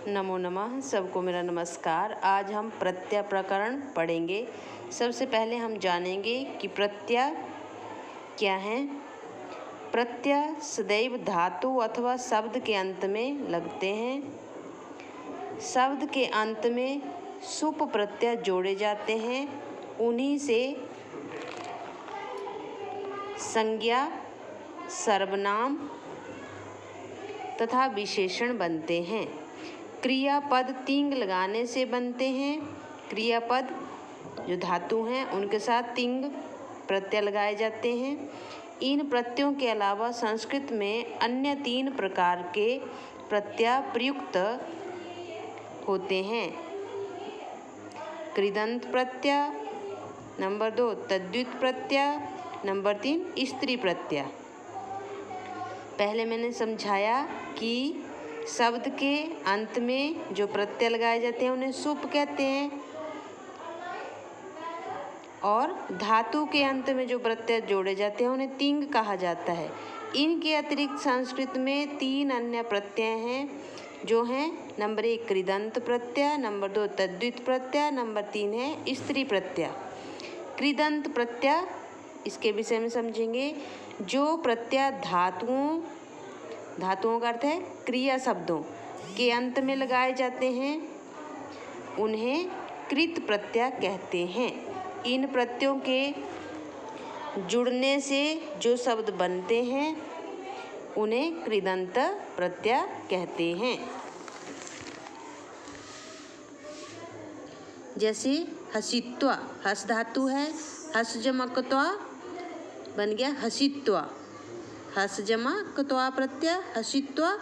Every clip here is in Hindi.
नमो नमः। सबको मेरा नमस्कार। आज हम प्रत्यय प्रकरण पढ़ेंगे। सबसे पहले हम जानेंगे कि प्रत्यय क्या हैं। प्रत्यय सदैव धातु अथवा शब्द के अंत में लगते हैं। शब्द के अंत में सुप प्रत्यय जोड़े जाते हैं। उन्हीं से संज्ञा, सर्वनाम तथा विशेषण बनते हैं। क्रियापद तिंग लगाने से बनते हैं। क्रियापद जो धातु हैं उनके साथ तिंग प्रत्यय लगाए जाते हैं। इन प्रत्ययों के अलावा संस्कृत में अन्य 3 प्रकार के प्रत्यय प्रयुक्त होते हैं। कृदंत प्रत्यय, नंबर 2 तद्धित प्रत्यय, नंबर 3 स्त्री प्रत्यय। पहले मैंने समझाया कि शब्द के अंत में जो प्रत्यय लगाए जाते हैं उन्हें सुप कहते हैं और धातु के अंत में जो प्रत्यय जोड़े जाते हैं उन्हें तिंग कहा जाता है। इनके अतिरिक्त संस्कृत में 3 अन्य प्रत्यय हैं जो हैं नंबर 1 कृदंत प्रत्यय, नंबर 2 तद्धित प्रत्यय, नंबर 3 है स्त्री प्रत्यय। कृदंत प्रत्यय इसके विषय में समझेंगे। जो प्रत्यय धातुओं का अर्थ है क्रिया शब्दों के अंत में लगाए जाते हैं उन्हें कृत प्रत्यय कहते हैं। इन प्रत्ययों के जुड़ने से जो शब्द बनते हैं उन्हें कृदंत प्रत्यय कहते हैं। जैसे हसित्वा, हस धातु है, हस जमा क्त्वा बन गया हसित्वा। हस जमा क्त्वा प्रत्यय हसित्वा।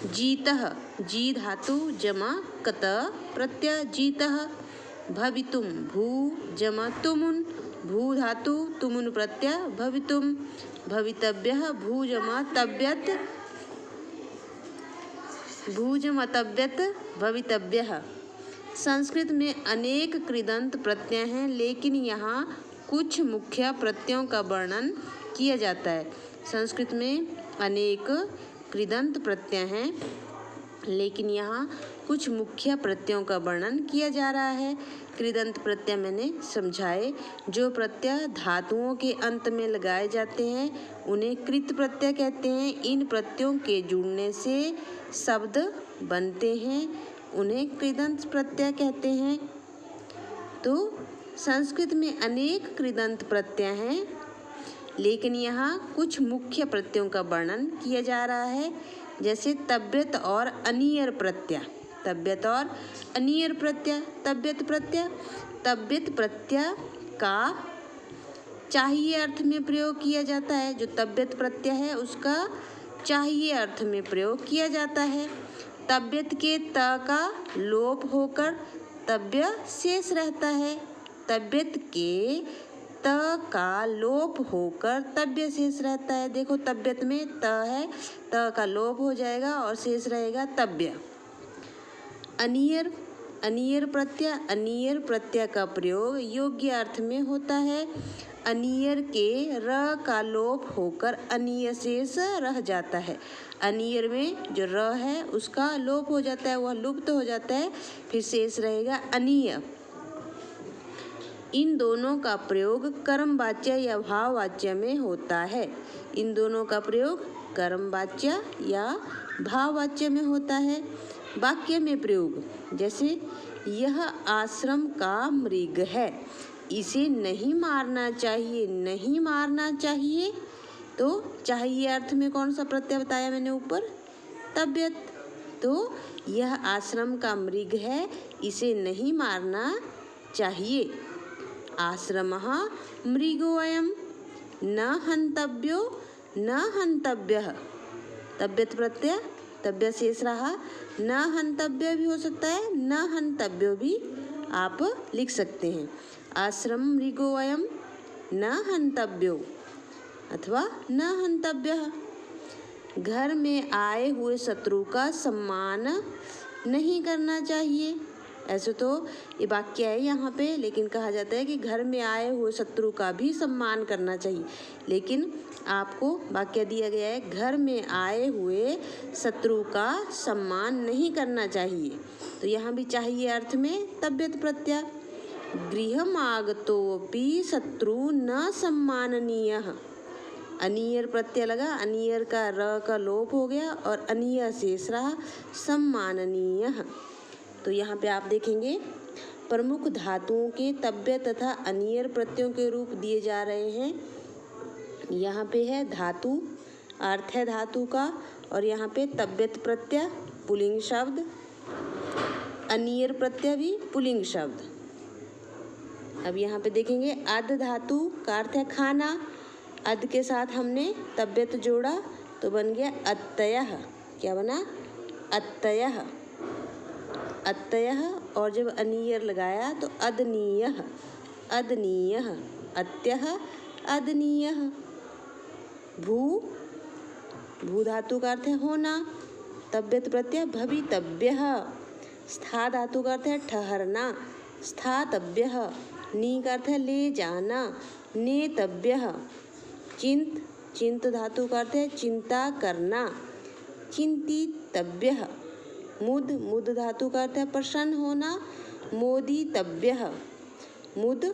जीतः, जी धातु जमा कत प्रत्यय जीतः। भवितुम, भू जमा तुमुन, भू धातु तुमुन प्रत्यय भवितुम। भवितव्यः, भू जमा तव्यत्, भू जमा तव्यत् भवितव्यः। संस्कृत में अनेक कृदंत प्रत्यय हैं, लेकिन यहाँ कुछ मुख्य प्रत्ययों का वर्णन किया जाता है। संस्कृत में अनेक कृदंत प्रत्यय हैं, लेकिन यहाँ कुछ मुख्य प्रत्ययों का वर्णन किया जा रहा है। कृदंत प्रत्यय मैंने समझाए। जो प्रत्यय धातुओं के अंत में लगाए जाते हैं उन्हें कृत प्रत्यय कहते हैं। इन प्रत्ययों के जुड़ने से शब्द बनते हैं, उन्हें कृदंत प्रत्यय कहते हैं। तो संस्कृत में अनेक कृदंत प्रत्यय हैं, लेकिन यहाँ कुछ मुख्य प्रत्ययों का वर्णन किया जा रहा है। जैसे तव्यत और अनियर प्रत्यय। तव्यत और अनियर प्रत्यय। तव्यत प्रत्यय, तव्यत प्रत्यय का चाहिए अर्थ में प्रयोग किया जाता है। जो तव्यत प्रत्यय है उसका चाहिए अर्थ में प्रयोग किया जाता है। तव्यत के त का लोप होकर तव्य शेष रहता है। तव्यत के त का लोप होकर तव्य शेष रहता है। देखो तव्यत में त है, त का लोप हो जाएगा और शेष रहेगा तव्य। अनियर, अनियर प्रत्यय। अनियर प्रत्यय का प्रयोग योग्य अर्थ में होता है। अनियर के र का लोप होकर अनिय शेष रह जाता है। अनियर में जो र है उसका लोप हो जाता है, वह लुप्त हो जाता है, फिर शेष रहेगा अनिय। इन दोनों का प्रयोग कर्मवाच्य या भाववाच्य में होता है। इन दोनों का प्रयोग कर्मवाच्य या भाववाच्य में होता है। वाक्य में प्रयोग, जैसे यह आश्रम का मृग है, इसे नहीं मारना चाहिए। नहीं मारना चाहिए तो चाहिए अर्थ में कौन सा प्रत्यय बताया मैंने ऊपर? तव्यत। तो यह आश्रम का मृग है, इसे नहीं मारना चाहिए। आश्रमः मृगोऽयं न हन्तव्यो न हन्तव्यः। तव्यत प्रत्यय, तव्य शेष रहा। न हन्तव्य भी हो सकता है, न हन्तव्यो भी आप लिख सकते हैं। आश्रम मृगोऽयं न हन्तव्यो अथवा न हन्तव्यः। घर में आए हुए शत्रु का सम्मान नहीं करना चाहिए। ऐसे तो ये वाक्य है यहाँ पे, लेकिन कहा जाता है कि घर में आए हुए शत्रु का भी सम्मान करना चाहिए। लेकिन आपको वाक्य दिया गया है घर में आए हुए शत्रु का सम्मान नहीं करना चाहिए। तो यहाँ भी चाहिए अर्थ में तव्यत प्रत्यय। गृहमागतोऽपि शत्रु न सम्माननीयः। अनियर प्रत्यय लगा, अनियर का र का लोप हो गया और अनिय शेष रहा, सम्माननीयः। तो यहाँ पे आप देखेंगे प्रमुख धातुओं के तव्य तथा अनियर प्रत्ययों के रूप दिए जा रहे हैं। यहाँ पे है धातु, अर्थ है धातु का, और यहाँ पे तव्यत प्रत्यय पुल्लिंग शब्द, अनियर प्रत्यय भी पुल्लिंग शब्द। अब यहाँ पे देखेंगे अध धातु का अर्थ है खाना, अध के साथ हमने तव्यत जोड़ा तो बन गया अत्ययः। क्या बना? अत्ययः। अत्ययः। और जब अनियर लगाया तो अदनीयः, अदनीयः, अत्यः अदनीयः। भू, भू धातु का अर्थ है होना, तव्यत प्रत्यय भवितव्यः। स्था धातु का अर्थ है ठहरना, स्थातव्यः। नी का अर्थ है ले जाना, नेतव्यः। चिंत, चिंत धातु का अर्थ है चिंता करना, चिंतितव्यः। मुद, मुद धातु का अर्थ है प्रसन्न होना, मोदितव्यः। मुद,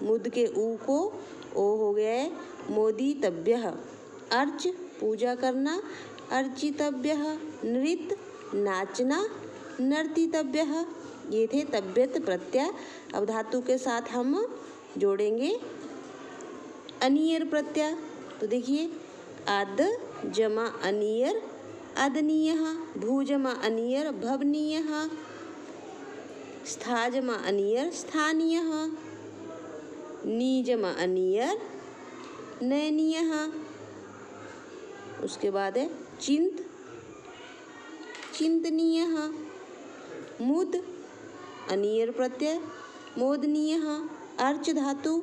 मुद के ऊ को ओ हो गया है, मोदितव्यः। अर्च, पूजा करना, अर्चितव्यः। नृत्य, नाचना, नर्तितव्यः। ये थे तव्यत प्रत्यय। अब धातु के साथ हम जोड़ेंगे अनियर प्रत्यय। तो देखिए अद जमा अनियर अदनीयः, भू जमा अनियर भवनीयः, स्था जमा अनियर स्थानीयः, नी जमा अनियर नयनीयः। उसके बाद है चिंत, चिंतनीयः। मुद, अनियर प्रत्यय मोदनीयः। अर्च धातु,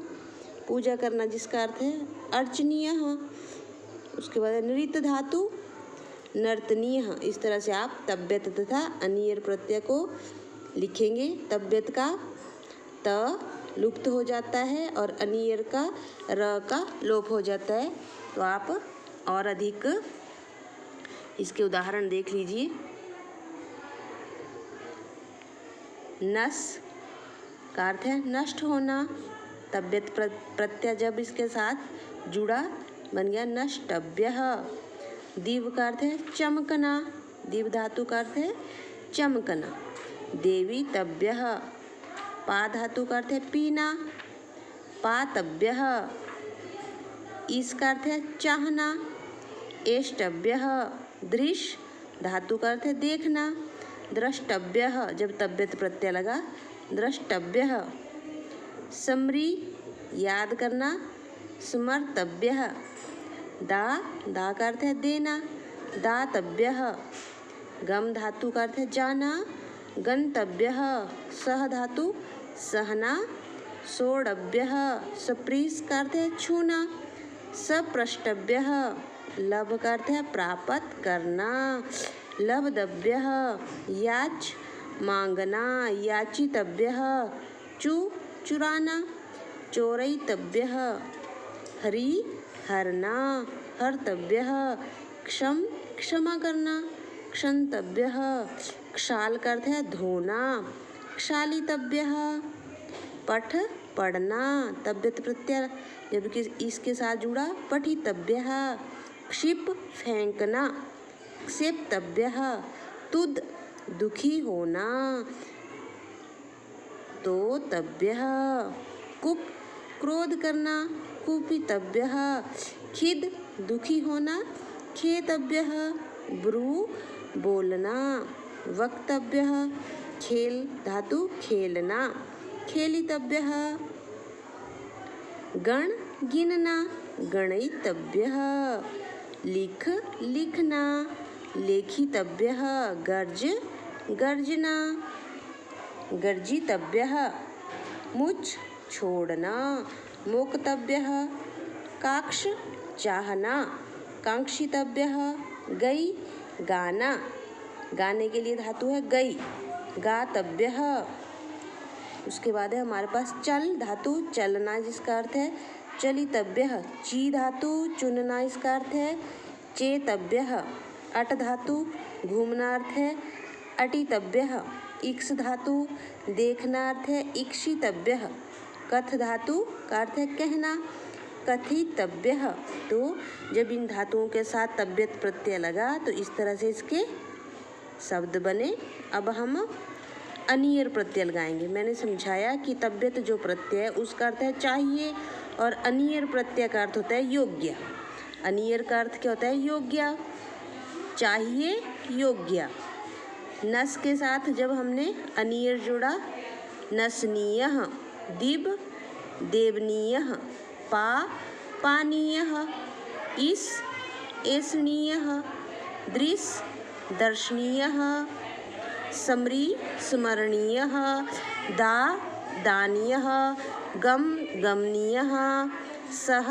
पूजा करना जिसका अर्थ है अर्चनीयः। उसके बाद नृत्य धातु नर्तनीयः। इस तरह से आप तव्यत तथा अनियर प्रत्यय को लिखेंगे। तव्यत का त लुप्त हो जाता है और अनियर का र का लोप हो जाता है। तो आप और अधिक इसके उदाहरण देख लीजिए। नस का अर्थ है नष्ट होना, तव्यत प्रत्यय जब इसके साथ जुड़ा बन गया नष्टव्यः। दिव का अर्थ है चमकना, दिव धातु का अर्थ है चमकना, देवीतव्यः। पा धातु का अर्थ है पीना, पातव्यः। इस का अर्थ है चाहना, एष्टव्यः। दृश्य धातु का अर्थ है देखना, द्रष्टव्यः। जब तव्यत प्रत्यय लगा द्रष्टव्यः। स्मृ, याद करना, स्मर्तव्यः। दा, दा का अर्थ है देना, दातव्यः। गम धातु का अर्थ है जाना, गंतव्यः। सह धातु सहना, सोढ़व्यः। सप्रीस का अर्थ है छूना, सप्रष्टव्यः। लभ का अर्थ है प्राप्त करना, लब्धव्यः। याच, मांगना, याचितव्यः। चु, चुराना, चोरयितव्यः। हरि, हरना, हर्तव्यः। क्षम, क्षमा करना, क्षन्तव्यः। क्षाल का अर्थ है धोना, क्षालितव्यः। पठ, पढ़ना, तव्यत प्रत्यय जबकि इसके साथ जुड़ा पठितव्यः। क्षिप, फेंकना, क्षेप्तव्यः। तुद, दुखी होना, तोतव्यः। कुप, क्रोध करना, कुपितव्यः। खिद, दुखी होना, खेतव्यः। ब्रू, बोलना, वक्तव्यः। खेल धातु खेलना, खेलितव्यः। गण, गिनना, गणयितव्यः। लिख, लिखना, लेखितव्यः। गर्ज, गर्जना, गर्जितव्यः। मुच, छोड़ना, मोक्तव्यः। काक्ष, चाहना, कांक्षितव्यः। गई, गाना, गाने के लिए धातु है गई, गातव्यः। उसके बाद है हमारे पास चल धातु, चलना जिसका अर्थ है चलितव्यः। ची धातु, चुनना इसका अर्थ है चेतव्यः। अट धातु, घूमना अर्थ है अटितव्यः। इक्ष धातु, देखना अर्थ है इक्षितव्यः। कथ धातु का अर्थ है कहना, कथितव्यः। तो जब इन धातुओं के साथ तव्यत प्रत्यय लगा तो इस तरह से इसके शब्द बने। अब हम अनियर प्रत्यय लगाएंगे। मैंने समझाया कि तव्यत जो प्रत्यय है उसका अर्थ है चाहिए और अनियर प्रत्यय का अर्थ होता है योग्य। अनियर का अर्थ क्या होता है? योग्य, चाहिए, योग्य। नस के साथ जब हमने अनियर जोड़ा, नसनीयः, दिब देवनीयः, पा पानीयः, इस एसनीयः, दृश दर्शनीयः, स्मृ स्मरणीयः, दा दानीयः, गम गमनीयः, सह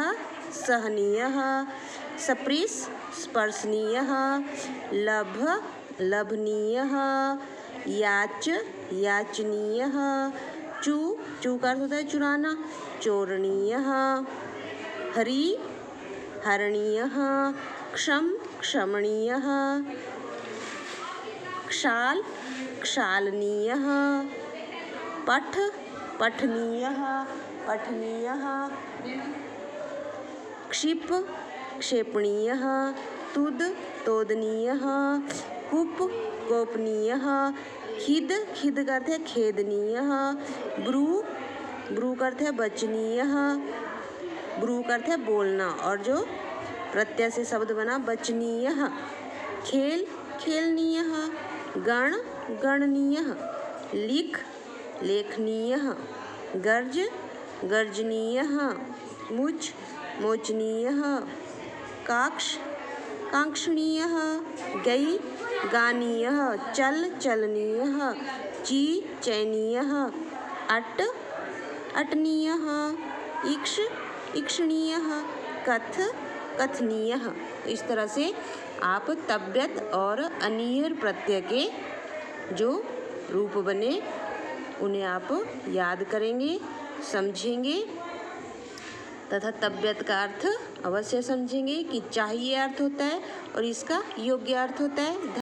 सहनीयः, स्पृश स्पर्शनीयः, लभ लभनीयः, याच याचनीयः, चू चू का अर्थ होता है चुराना, चोरणीयः, हरि हरणीयः, क्षम क्षमणीयः, क्षाल क्षालनीयः, पठ पठनीयः पठनीयः, क्षिप क्षेपणीयः, तुद तोदनीयः, कुप कोपनीयः, खिद खिद का अर्थ है खेदनीयः, ब्रू ब्रू का अर्थ है बचनीयः, ब्रू का अर्थ है बोलना और जो प्रत्यय से शब्द बना बचनीयः, खेल खेलनीयः, गण गणनीयः, लिख लेखनीयः, गर्ज गर्जनीयः, मुच मोचनीयः, काक्ष कांक्षणीयः, गई गानीयः, चल चलनीयः, ची चयनीयः, अट अटनीयः, इक्ष इक्षणीयः, कथ कथनीयः। इस तरह से आप तव्यत और अनियर प्रत्यय के जो रूप बने उन्हें आप याद करेंगे, समझेंगे तथा तव्यत का अर्थ अवश्य समझेंगे कि चाहिए अर्थ होता है और इसका योग्य अर्थ होता है।